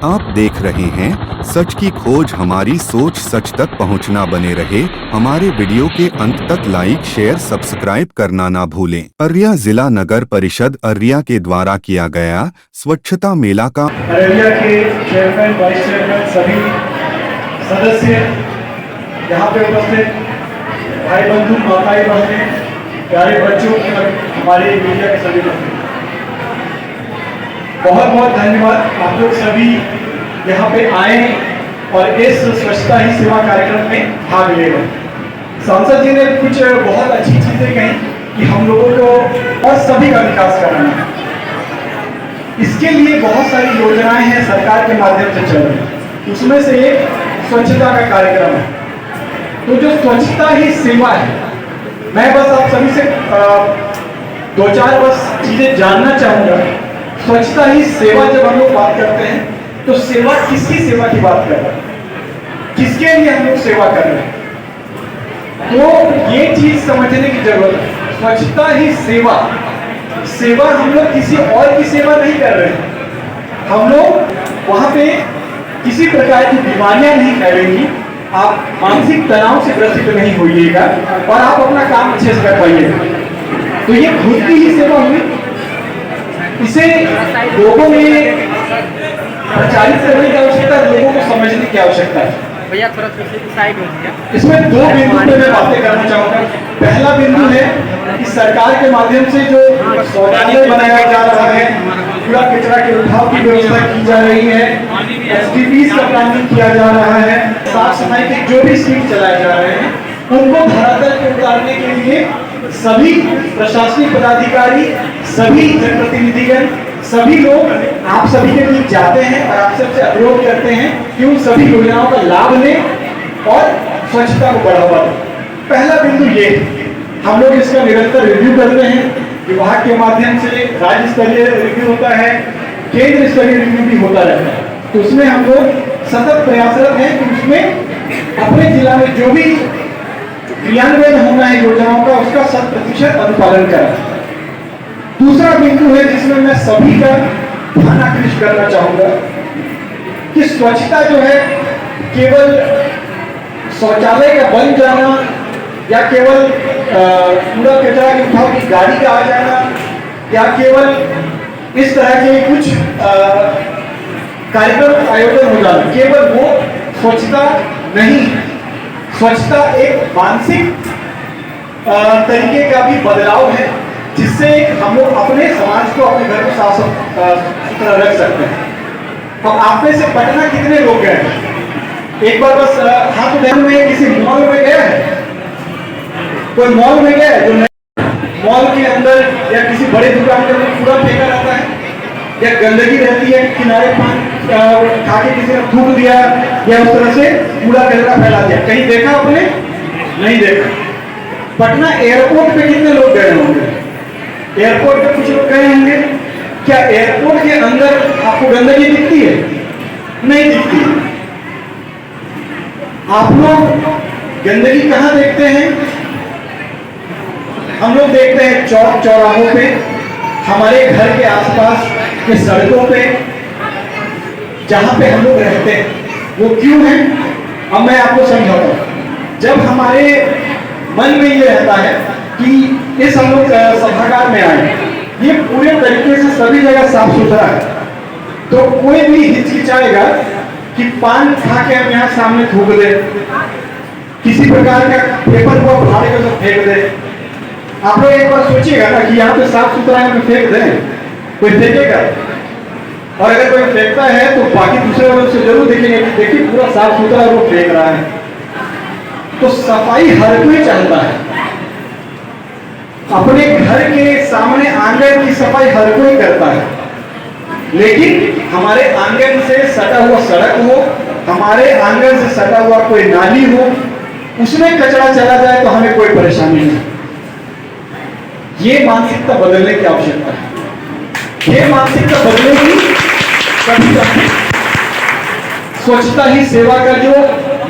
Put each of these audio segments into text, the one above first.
आप देख रहे हैं सच की खोज। हमारी सोच सच तक पहुंचना बने रहे। हमारे वीडियो के अंत तक लाइक शेयर सब्सक्राइब करना ना भूलें। अररिया जिला नगर परिषद अररिया के द्वारा किया गया स्वच्छता मेला का अररिया के चेयरमैन वाइस चेयरमैन सभी सदस्य यहाँ पे उपस्थित भाई बंधु माताएं बहनें प्यारे बच्चों और हमारे मीडिया के सभी लोग बहुत बहुत धन्यवाद। आप लोग सभी यहाँ पे आए और इस स्वच्छता ही सेवा कार्यक्रम में भाग ले रहे। सांसद जी ने कुछ बहुत अच्छी चीजें कही कि हम लोगों को और सभी का विकास करना है। इसके लिए बहुत सारी योजनाएं हैं सरकार के माध्यम से चल रही, उसमें से एक स्वच्छता का कार्यक्रम है। तो जो स्वच्छता ही सेवा है, मैं बस आप सभी से दो चार बस चीजें जानना चाहूंगा। स्वच्छता ही सेवा जब हम लोग बात करते हैं तो सेवा किसकी सेवा की बात कर रहे हैं, किसके लिए हम लोग सेवा कर रहे हैं, तो ये चीज समझने की जरूरत है। स्वच्छता ही सेवा, सेवा हम लोग किसी और की सेवा नहीं कर रहे हैं। हम लोग वहां पे किसी प्रकार की बीमारियां नहीं फैलेंगी, आप मानसिक तनाव से ग्रसित नहीं होइएगा और आप अपना काम अच्छे से कर पाइएगा। तो ये खुद की ही सेवा हुई। इसे लोगों में प्रचारित करने की आवश्यकता है, लोगों को समझने की आवश्यकता है। भैया थोड़ा साइड हो गया। इसमें दो बिंदु पे मैं बातें करना चाहूंगा। पहला बिंदु है कि सरकार के माध्यम से जो शौचालय बनाया जा रहा है, कूड़ा कचरा के उठाव की व्यवस्था की जा रही है, एसटीपीज का प्लानिंग किया जा रहा है, साफ सफाई के जो भी स्कीम चलाए जा रहे हैं उनको धरातल पे उतारने के लिए सभी प्रशासनिक पदाधिकारी, सभी जनप्रतिनिधिगण, सभी लोग आप सभी के बीच जाते हैं और आप सबसे अनुरोध करते हैं कि उन सभी योजनाओं का लाभ लें और स्वच्छता को बढ़ावा दें। पहला बिंदु ये, हम लोग इसका निरंतर रिव्यू करते हैं। विभाग के माध्यम से राज्य स्तरीय रिव्यू होता है, केंद्र स्तरीय रिव्यू भी होता रहता है। तो उसमें हम लोग सतत प्रयासरत हैं कि उसमें अपने जिला में जो भी क्रियान्वयन होना है योजनाओं का, उसका 100% अनुपालन करें। दूसरा बिंदु है जिसमें मैं सभी का ध्यान आकृष्ट करना चाहूंगा कि स्वच्छता जो है केवल शौचालय का बन जाना या केवल कूड़ा कचरा के उठाव की गाड़ी का आ जाना या केवल इस तरह के कुछ कार्यक्रम आयोजन हो जाना, केवल वो स्वच्छता नहीं। स्वच्छता एक मानसिक तरीके का भी बदलाव है जिससे हम लोग अपने समाज को, अपने घर को साफ सुथरा रख सकते हैं। अब आप में से पटना कितने लोग गए? एक बार बस हाथ उठाने में किसी मॉल में गया है? कोई मॉल में गया है? जो मॉल के अंदर या किसी बड़े दुकान के अंदर कूड़ा फेंका रहता है या गंदगी रहती है, किनारे पान खा के किसी ने थूक दिया या उस तरह से कूड़ा कचरा फैला दिया, कहीं देखा आपने? नहीं देखा। पटना एयरपोर्ट पे कितने लोग गए होंगे? एयरपोर्ट पे कुछ लोग गए होंगे। क्या एयरपोर्ट के अंदर आपको गंदगी दिखती है? नहीं दिखती। आप लोग गंदगी कहां देखते हैं? हम लोग देखते हैं चौक चौराहों पे, हमारे घर के आसपास के सड़कों पे, जहां पे हम लोग रहते हैं। वो क्यों है? अब मैं आपको समझाता हूं। जब हमारे मन में ये रहता है कि इस हम लोग सभागार में आए, ये पूरे तरीके से सभी जगह साफ सुथरा है, तो कोई भी हिचकिचाएगा कि पान खा के हम यहाँ सामने थूक दे, किसी प्रकार का पेपर को फाड़ के फेंक दे। आप लोग एक बार सोचिएगा ना कि यहाँ पे साफ सुथरा है, हम फेंक दें, कोई फेंकेगा? और अगर कोई फेंकता है तो बाकी दूसरे वालों से जरूर देखेंगे कि देखिए पूरा साफ सुथरा वो फेंक रहा है। तो सफाई हर कोई चाहता है। अपने घर के सामने आंगन की सफाई हर कोई करता है, लेकिन हमारे आंगन से सटा हुआ सड़क हो, हमारे आंगन से सटा हुआ कोई नाली हो, उसमें कचरा चला जाए तो हमें कोई परेशानी नहीं। ये मानसिकता बदलने की आवश्यकता है। ये मानसिकता बदलेगी तभी तक स्वच्छता ही सेवा का जो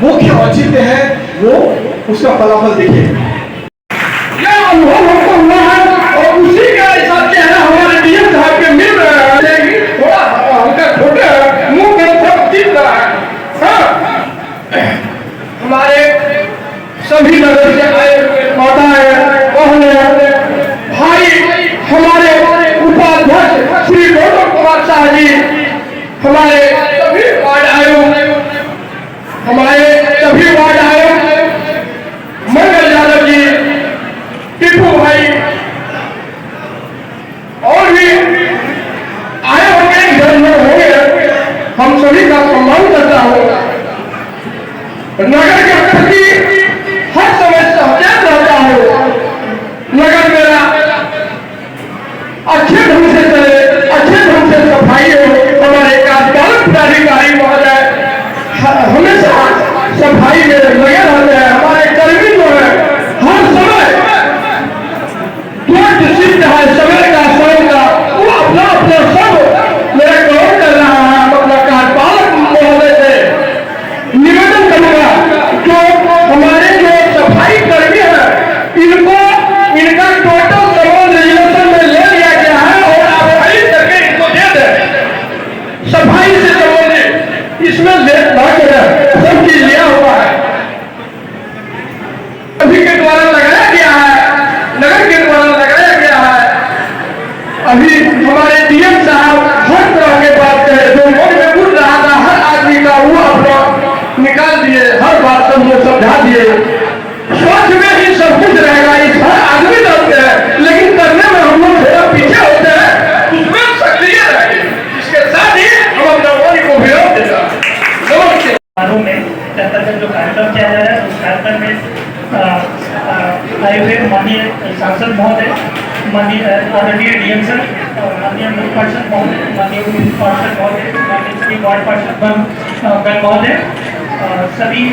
मुख्य औचित्य है वो उसका फलाफल दिखेगा। यह अनुभव हमको हुआ है और उसी का हिसाब से है हमारे डीएम साहब के मिल रहा है। थोड़ा हल्का छोटा मुंह हम सभी का सम्मान करता हूँ। नगर के प्रति हर समय सचेत रहता हूँ। नगर मेरा अच्छे ढंग से चले, अच्छे ढंग से सफाई हो। हमारे कार्यपालक पदाधिकारी महोदय हमेशा सफाई में लगे रहते हैं। हमारे कर्मी जो है हर समय जो डिसिप्लिन है समय का समय का वो अपना अपना सब मेरा ग्रहण कर रहा है। हम अपना कार्यपालक महोदय से निवेदन करूंगा जो हमारे जो सफाई कर्मी है इनको इनका टोटल सामान रेजुलेशन में ले लिया गया है और आप खरीद करके इनको दे दें। सफाई से संबंधित इसमें सब चीज लिया हुआ है। अभी के द्वारा लगाया गया है, नगर के द्वारा लगाया गया है। अभी हमारे डीएम साहब हर तरह के बात कहे जो मन में उठ रहा था हर आदमी का वो अपना निकाल दिए, हर बात सबको समझा दिए। सोच में ही सब कुछ रहेगा, इस हर आदमी करते हैं लेकिन करने में हम लोग थोड़ा पीछे होते हैं, उसमें सक्रिय रहेंगे। इसके साथ ही हम अपना वाणी को विरोध देगा। नमस्ते। में जो कार्यक्रम किया जा रहा है उस कार्यक्रम में आए हुए माननीय सांसद महोदय, माननीय आदरणीय डीएम सर, माननीय मुख्य पार्षद महोदय, माननीय उप पार्षद महोदय, माननीय सभी वार्ड पार्षद महोदय, सभी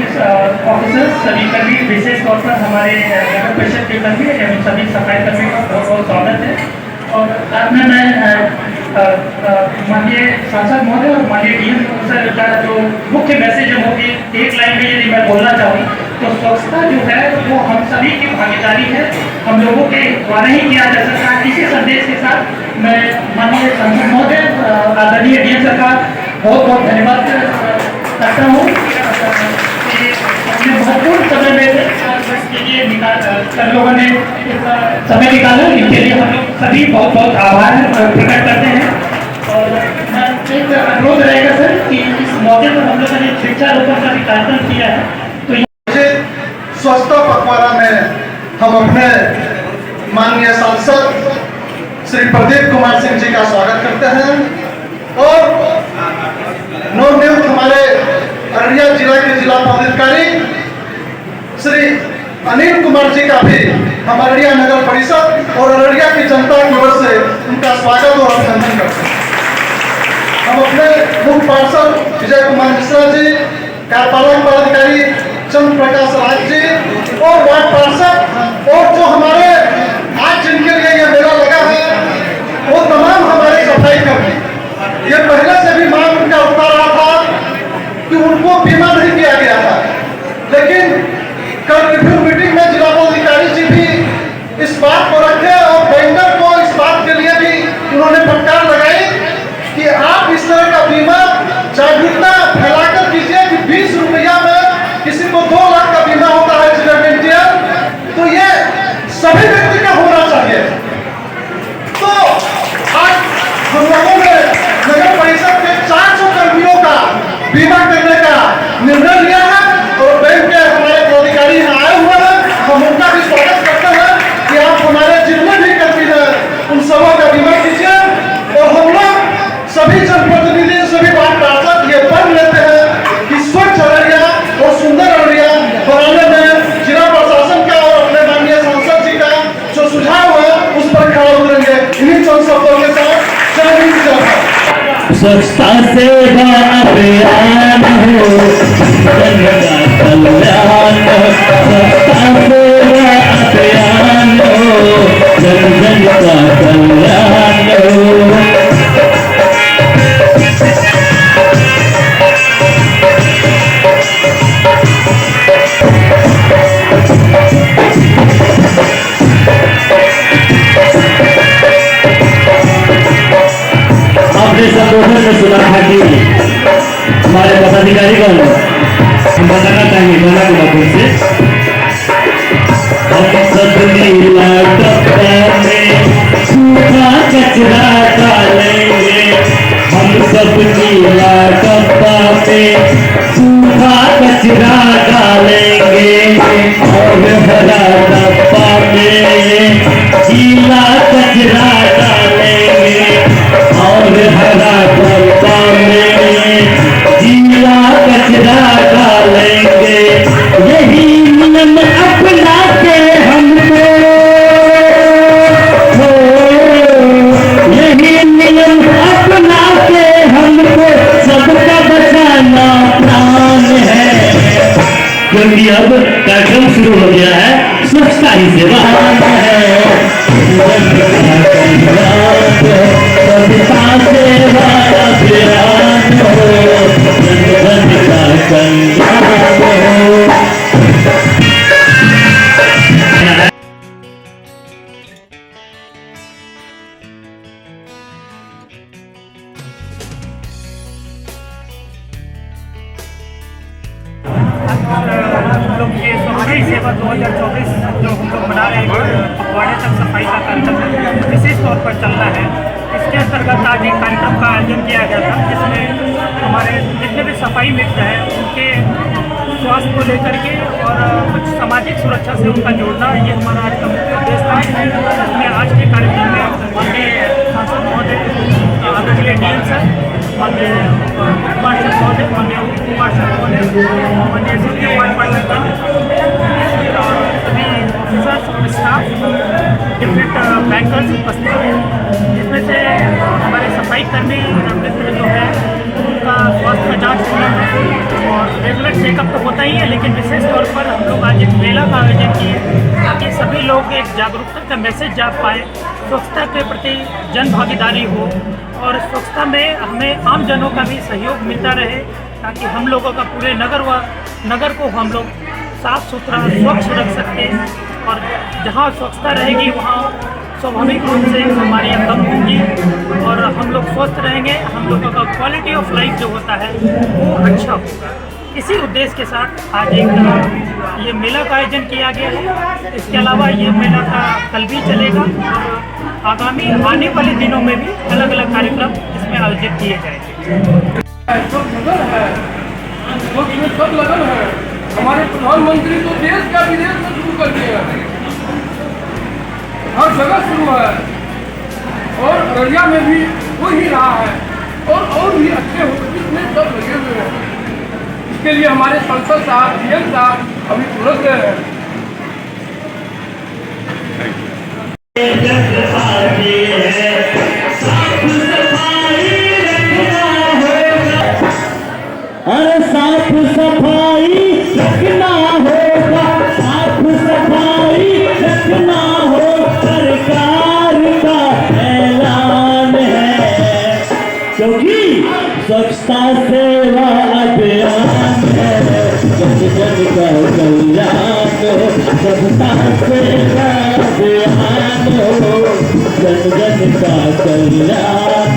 ऑफिसर्स, सभी कर्मी, विशेष तौर पर हमारे नगर परिषद के कर्मी एवं सभी सफाई कर्मी का बहुत बहुत स्वागत है। और साथ में मैं माननीय सांसद महोदय और माननीय डीएम सर का जो मुख्य मैसेज है वो एक लाइन में यदि मैं बोलना चाहूँ तो स्वच्छता जो है वो हम सभी की भागीदारी है, हम लोगों के द्वारा ही किया जा सकता है। इसी संदेश के साथ मैं माननीय सांसद महोदय, आदरणीय डीएम सर का बहुत बहुत धन्यवाद करता हूँ। अपने महत्वपूर्ण समय में के लिए सब लोगों ने समय निकाला, इनके लिए हम लोग सभी बहुत बहुत आभार प्रकट करते हैं। और एक अनुरोध रहेगा सर कि इस मौके पर हम लोगों ने वृक्षारोपण का भी कार्यक्रम किया है तो स्वच्छता पखवाड़ा में हम अपने माननीय सांसद श्री प्रदीप कुमार सिंह जी का स्वागत करते हैं और नवनियुक्त हमारे अररिया जिला के जिला पदाधिकारी श्री अनिल कुमार जी का भी हम अररिया नगर परिषद और अररिया की जनता की ओर से उनका स्वागत और अभिनंदन करते हैं। हम अपने मुख्य पार्षद विजय कुमार मिश्रा जी, कार्यपालक पदाधिकारी चंद्र प्रकाश राज जी और वार्ड पार्षद और जो हमारे आज जिनके लिए यह मेला लगा है वो तमाम हमारे सफाई कर्मी, ये पहले से भी मांग उनका उठा रहा था कि उनको बीमा नहीं किया गया था, लेकिन कल रिव्यू मीटिंग में जिला पदाधिकारी जी भी इस बात को रखे और बैंकर को इस बात के लिए भी उन्होंने फटकार लगाई कि आप इस तरह का बीमा जागरूकता फैलाकर कीजिए कि 20 रुपया में किसी को 2 लाख का बीमा होता है एक्सीडेंटल, तो ये सभी व्यक्ति का होना चाहिए। तो आज हम लोगों ने नगर परिषद के 400 कर्मियों का बीमा करने का निर्णय लिया है और बैंक के हमारे पदाधिकारी यहाँ आए हुए हैं, हम उनका भी स्वागत करते हैं कि आप हमारे जितने भी कर्मी हैं उन सबों का बीमा कीजिए। और हम लोग सभी जनप्रतिनिधि, सभी वार्ड पार्षद ये पढ़ लेते हैं कि स्वच्छ अररिया और सुंदर अररिया बनाने में जिला प्रशासन का और अपने माननीय सांसद जी का जो सुझाव है उस पर खड़ा उतरेंगे। इन्हीं चंद शब्दों के साथ जय हिंद जय भारत। स्वच्छता सेवा अभियान हो, जन का कल्याण, स्वच्छता सेवा अभियान हो, जन जन का कल्याण हो। आपने सब लोगों ने सुना था कि हमारे पदाधिकारीगण हम बताना चाहेंगे गाना के माध्यम से, हम सब नीला डब्बा में सूखा कचरा डालेंगे, हम सब नीला डब्बा में सूखा कचरा डालेंगे और हरा डब्बा में गीला कचरा डालेंगे और हरा डब्बा में क्योंकि अब कार्यक्रम शुरू हो गया है स्वच्छता ही सेवा हम लोग ये स्वच्छता सेवा 2024 जो हम लोग मना रहे हैं पखवाड़े तक सफाई का कार्यक्रम विशेष तौर पर चल रहा है। इसके अंतर्गत आज एक कार्यक्रम का आयोजन किया गया था जिसमें हमारे जितने भी सफाई मित्र हैं उनके स्वास्थ्य को लेकर के और कुछ सामाजिक सुरक्षा से उनका जोड़ना ये हमारा आज का मुख्य उद्देश्य था। इसमें आज के कार्यक्रम में माननीय सांसद महोदय आदरणीय डीएम सर, माननीय पार्षद महोदय, माननीय उप पार्षद महोदय, माननीय द्वितीय वार्ड पार्षद और सभी ऑफिसर्स और स्टाफ डिफरेंट बैंकर्स उपस्थित हैं। इसमें से हमारे सफाई कर्मी मित्र जो है उनका स्वास्थ्य का जाँच होना है और रेगुलर चेकअप तो होता ही है, लेकिन विशेष तौर पर हम लोग आज एक मेला का आयोजन किए ताकि सभी लोग एक जागरूकता का मैसेज जा पाए, स्वच्छता के प्रति जन भागीदारी हो और स्वच्छता में हमें आम जनों का भी सहयोग मिलता रहे ताकि हम लोगों का पूरे नगर को हम लोग साफ सुथरा स्वच्छ रख सकें और जहाँ स्वच्छता रहेगी वहाँ स्वाभाविक रूप से बीमारियाँ कम होंगी और हम लोग स्वस्थ रहेंगे, हम लोगों का क्वालिटी ऑफ लाइफ जो होता है वो अच्छा होगा। इसी उद्देश्य के साथ आज एक ये मेला का आयोजन किया गया है। इसके अलावा ये मेला का कल भी चलेगा और आगामी आने वाले दिनों में भी अलग अलग कार्यक्रम इसमें आयोजित किए जाएंगे। सब लगन है। हमारे प्रधानमंत्री तो देश का विदेश में शुरू कर दिया है, हर जगह शुरू है और अररिया में भी हो ही रहा है और भी अच्छे हो इसमें सब लगे हुए हैं। इसके लिए हमारे सांसद साहब, डीएम साहब अभी तुरंत गए हैं। अरे साफ सफाई रखना होगा, साफ सफाई रखना हो, सरकार का ऐलान है क्योंकि स्वच्छता सेवा अभियान है, जन जन का कल्याण हो, स्वच्छता सेवा अभियान हो, जन जन का कल्याण।